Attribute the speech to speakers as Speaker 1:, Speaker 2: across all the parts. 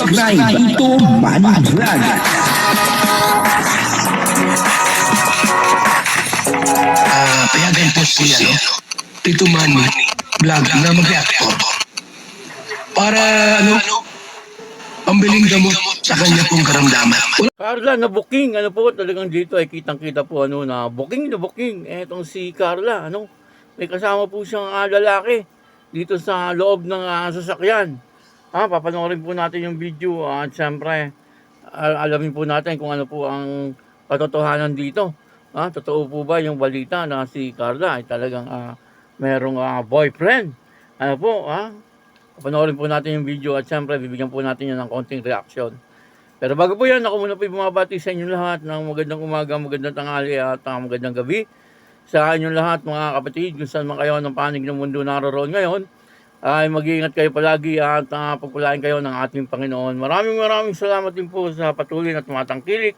Speaker 1: subscribe Tito Manny Vlog.
Speaker 2: Payagan po si Tito Manny Vlog na mag-reactor para pambiling gamot sa kanya pong karamdaman.
Speaker 3: Carla na booking, po, talagang dito ay kitang-kita po na booking. Etong si Carla, may kasama po siyang lalaki dito sa loob ng sasakyan. Papanoorin po natin yung video at syempre alamin po natin kung ano po ang katotohanan dito. Totoo po ba yung balita na si Carla ay talagang merong boyfriend? Panoorin po natin yung video at syempre bibigyan po natin yan ng konting reaction. Pero bago po yan, ako muna po bumabati sa inyo lahat ng magandang umaga, magandang tanghali at magandang gabi. Sa inyong lahat mga kapatid, kung saan man kayo ng panig ng mundo naroon ngayon, ay mag-iingat kayo palagi at pagpalain kayo ng ating Panginoon. Maraming salamat din po sa patuloy na tumatangkilik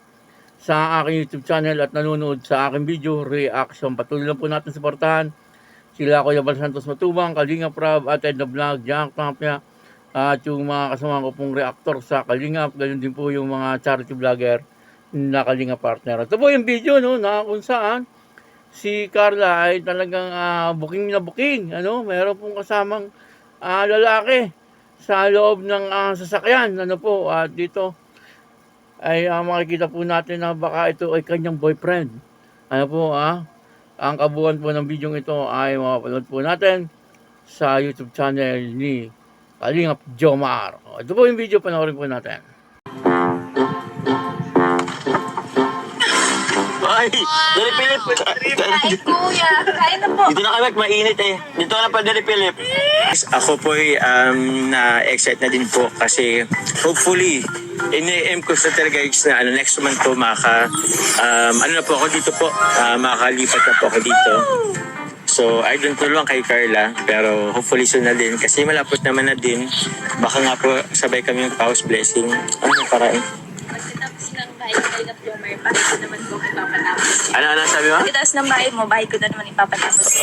Speaker 3: sa aking YouTube channel at nanonood sa aking video reaction. Patuloy lang po natin suportahan sila Kuya Bal Santos Matubang, Kalingap Rob at Edna Vlog, Jack Tapia at yung mga kasama ko pong reactor sa Kalingap, ganun din po yung mga charity vlogger na Kalingap partner. Ito po yung video na kung saan si Carla ay talagang booking na booking. Meron pong kasamang lalaki sa loob ng sasakyan. At dito ay makikita po natin na baka ito ay kanyang boyfriend. Ang kabuuan po ng video ito ay mapapanood po natin sa YouTube channel ni Kalingap Jomar. Ito po yung video, panoorin po natin.
Speaker 4: Ay, Dali Philip.
Speaker 5: Kain kuya, kain na po.
Speaker 4: Dito na kami, mainit eh. Dito na pa Dali Philip. Ako po ay na-excite na din po kasi hopefully ini-aim ko sa talaga na next month po na po ako dito po, makakalipat na po ako dito. So, I don't know lang kay Carla, pero hopefully soon na din. Kasi malapot naman na din. Baka nga po sabay kami yung house blessing. Ano parang?
Speaker 5: Pagkatapos ng bahay ko kay Jomar, bahay ko naman po ipapatapos.
Speaker 4: Ano sabi mo?
Speaker 5: Pagkatapos ng bahay mo, bahay ko na naman ipapatapos.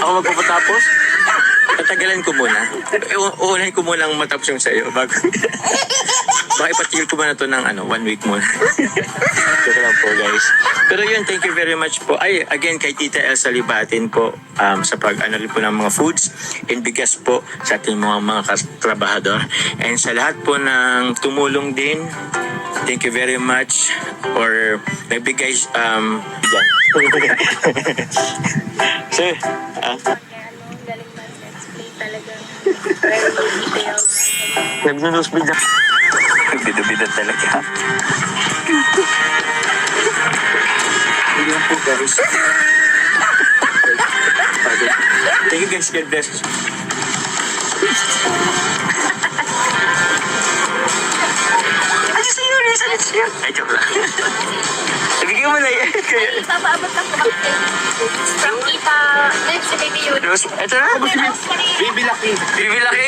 Speaker 4: Ako magpapatapos? Tatagalan ko muna. Uunahin ko muna ang matapos yung sa'yo. Baka ipatigil ko ba na to ng 1 week muna. Joke lang po guys. Pero yun, thank you very much po. Ay, again, kay Tita Elsa Libatin po sa rin po ng mga foods and bigas po sa ating mga katrabahador. And sa lahat po ng tumulong din, thank you very much. Or nagbigay, dyan. So,
Speaker 5: Galing man, explain talaga. Very detailed.
Speaker 4: nagdudusbid na. Nagdudubida talaga. Hindi lang po guys. Thank you guys, God bless. Ay, sa'yo, Risa, let's share. Ay, joke lang. Ibigay mo na yan.
Speaker 5: Ipapaabot na po kami. From Tita, next si Baby Yun.
Speaker 4: Rose, eto na.
Speaker 2: Baby Lucky.
Speaker 4: Bibi laki.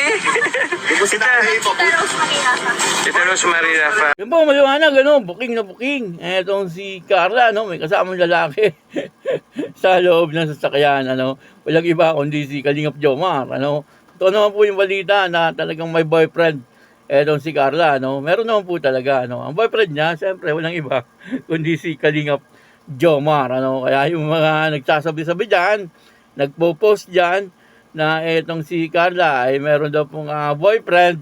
Speaker 5: Tita Rosemary Rafa.
Speaker 4: Ito Rosemary Rafa.
Speaker 3: Yun po, maliwanag, booking na booking. Etong si Carla, may kasamang lalaki sa loob ng sasakyan, walang iba kundi si Kalingap Jomar, Ito naman po yung balita na talagang may boyfriend etong si Carla, Meron naman po talaga, Ang boyfriend niya, siyempre, walang iba kundi si Kalingap Jomar, Kaya yung mga nagsasabi-sabi dyan, nagpo-post dyan, na etong si Carla ay meron daw pong boyfriend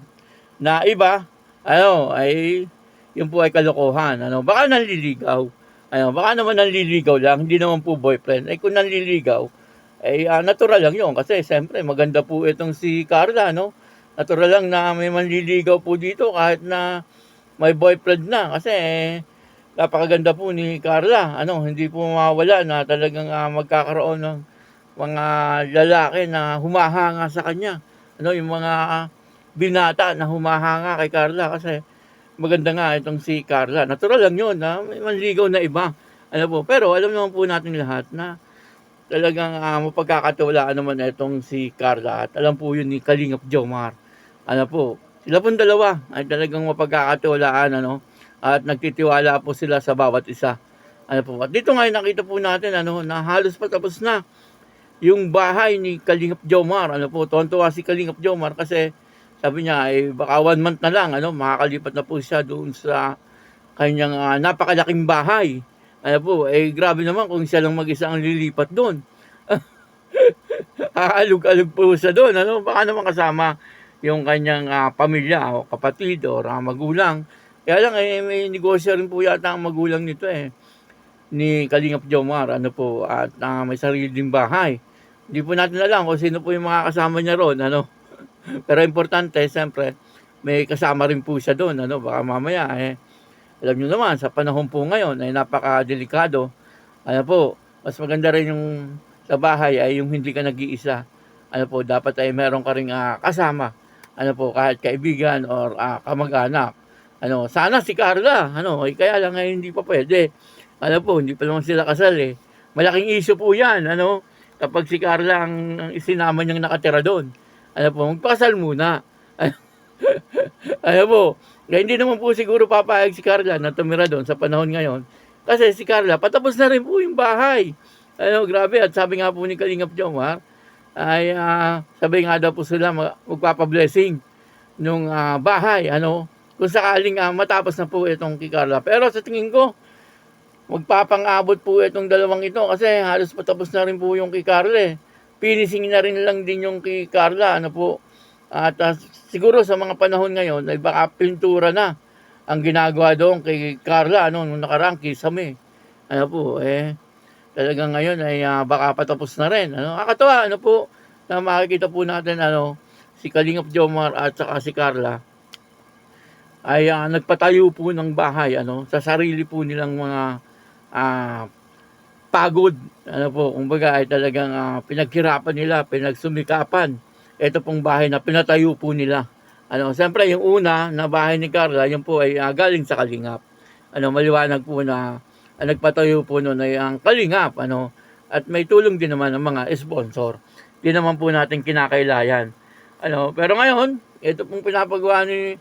Speaker 3: na iba, ay yun po ay kalokohan, baka nanliligaw, baka naman nanliligaw lang, hindi naman po boyfriend. Ay kung nanliligaw, ay natural lang yun, kasi siyempre maganda po itong si Carla, natural lang na may manliligaw po dito kahit na may boyfriend na, kasi napakaganda po ni Carla, hindi po mawala na talagang magkakaroon ng mga lalaki na humahanga sa kanya. Yung mga binata na humahanga kay Carla kasi maganda nga itong si Carla. Natural lang yun na may manligaw na iba. Pero alam naman po natin lahat na talagang mapagkakatiwalaan naman itong si Carla. At alam po yun ni Kalingap Jomar. Sila pong dalawa ay talagang mapagkakatiwalaan at nagtitiwala po sila sa bawat isa. At dito nga nakita po natin na halos patapos na yung bahay ni Kalingap Jomar. Tuwan-tuwa si Kalingap Jomar kasi Sabi niya ay baka 1 month na lang, makakalipat na po siya doon sa kanyang napakalaking bahay. Po, grabe naman kung siya lang mag-isa ang lilipat doon. Aalog-alog po siya doon, baka naman kasama yung kanyang pamilya o kapatid o magulang. Kaya lang, may negosyo rin po yata ang magulang nito ni Kalingap Jomar, po, at may sarili ding bahay. Hindi po natin alam kung sino po yung mga kasama niya ron, Pero importante, siyempre, may kasama rin po siya doon, baka mamaya, alam niyo naman, sa panahon po ngayon, ay napaka-delikado. Po, mas maganda rin yung sa bahay ay yung hindi ka nag-iisa. Po, dapat ay meron ka ring kasama. Po, kahit kaibigan or kamag-anak. Sana si Carla, kaya lang ay hindi pa pwede. Po, hindi pa naman sila kasal Malaking issue po yan, kapag si Carla ang isinama niyang nakatira doon. Po, magpakasal muna. Po, kaya hindi naman po siguro papayag si Carla na tumira doon sa panahon ngayon. Kasi si Carla, patapos na rin po yung bahay. Grabe, at sabi nga po ni Kalingap Jomar, ay sabi nga daw po sila magpapablessing nung bahay, kung sakaling matapos na po itong kay Carla. Pero sa tingin ko, magpapang-abot po itong dalawang ito kasi halos patapos na rin po yung kay Carla Finishing na rin lang din yung kay Carla, po. At siguro sa mga panahon ngayon ay baka pintura na ang ginagawa doon kay Carla, nung nakarang kisame. Po, talagang ngayon ay baka patapos na rin. Kakatawa, po, na makikita po natin, si Kalingap Jomar at saka si Carla ay nagpatayo po ng bahay, sa sarili po nilang mga pagod, po, kumbaga ay talagang pinaghirapan nila, pinagsumikapan. Ito pong bahay na pinatayo po nila. Siyempre yung una na bahay ni Carla, yun po ay galing sa Kalingap. Maliwanag po na nagpatayo po noon ay ang Kalingap, at may tulong din naman ng mga sponsor. Di naman po natin kinakailayan. Pero ngayon, ito pong pinapagawa ni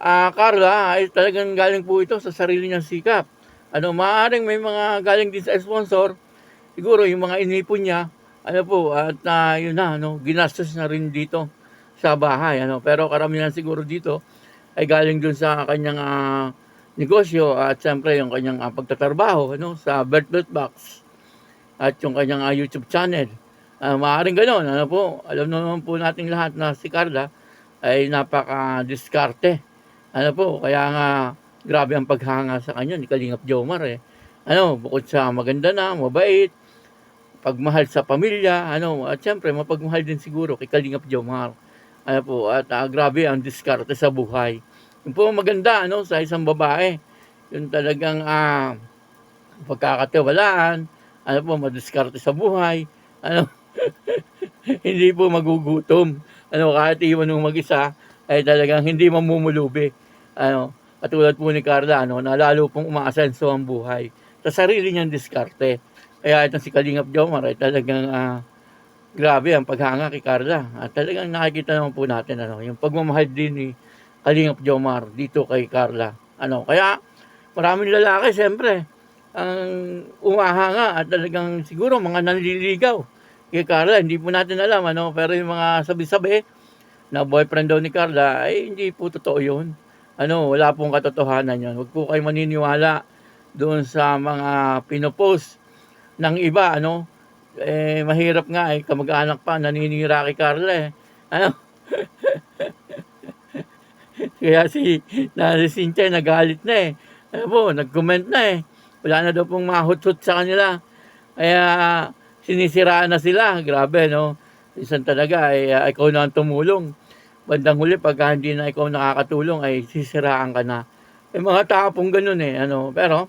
Speaker 3: Carla ay talagang galing po ito sa sarili niyang sikap. Maaaring may mga galing din sa sponsor, siguro yung mga inipon niya, po, at yun na, ginastos na rin dito sa bahay, pero karamihan siguro dito ay galing dun sa kanyang negosyo at siyempre yung kanyang pagtatrabaho, sa Birthday Box at yung kanyang YouTube channel. Maaaring gano'n, po, alam naman po nating lahat na si Carla ay napaka-diskarte. Po, kaya nga grabe ang paghanga sa kanya ni Kalingap Jomar bukod sa maganda na, mabait, pagmahal sa pamilya, at siyempre mapagmahal din siguro kay Kalingap Jomar. Po, at grabe ang diskarte sa buhay. Yung po maganda, sa isang babae, yung talagang pagkakatiwalaan, po, madiskarte sa buhay, hindi po magugutom. Kahit iwan ng mag-isa, ay talagang hindi mamumulubi. Katulad po ni Carla, na lalo pong umaasenso ang buhay sa sarili niyang diskarte. Kaya itong si Kalingap Jomar ay talagang grabe ang paghanga kay Carla. At talagang nakikita naman po natin yung pagmamahal din ni Kalingap Jomar dito kay Carla. Kaya maraming lalaki siyempre ang umahanga at talagang siguro mga nanliligaw kay Carla. Hindi po natin alam, pero yung mga sabi-sabi na boyfriend daw ni Carla ay hindi po totoo yun. Wala pong katotohanan yun. Huwag po kayo maniniwala doon sa mga pinopost ng iba, mahirap nga kamag-anak pa naninira kay Carla Kaya si Cynthia nagalit na po, nag-comment na wala na daw pong mahut-hut sa kanila. Kaya sinisiraan na sila. Grabe, Minsan talaga ikaw na ang tumulong. Bandang huli, pagka hindi na ikaw nakakatulong, ay sisiraan ka na. May mga tao pong ganun pero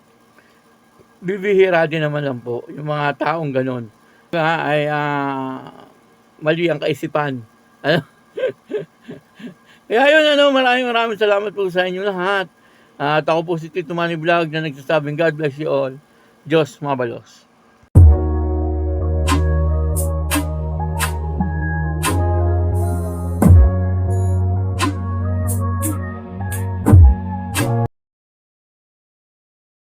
Speaker 3: bibihira din naman lang po yung mga taong ganun. Ay mali ang kaisipan. Kaya yun, maraming salamat po sa inyo lahat. At ako po si Tito Manny Vlog na nagsasabing God bless you all. Diyos mabalos.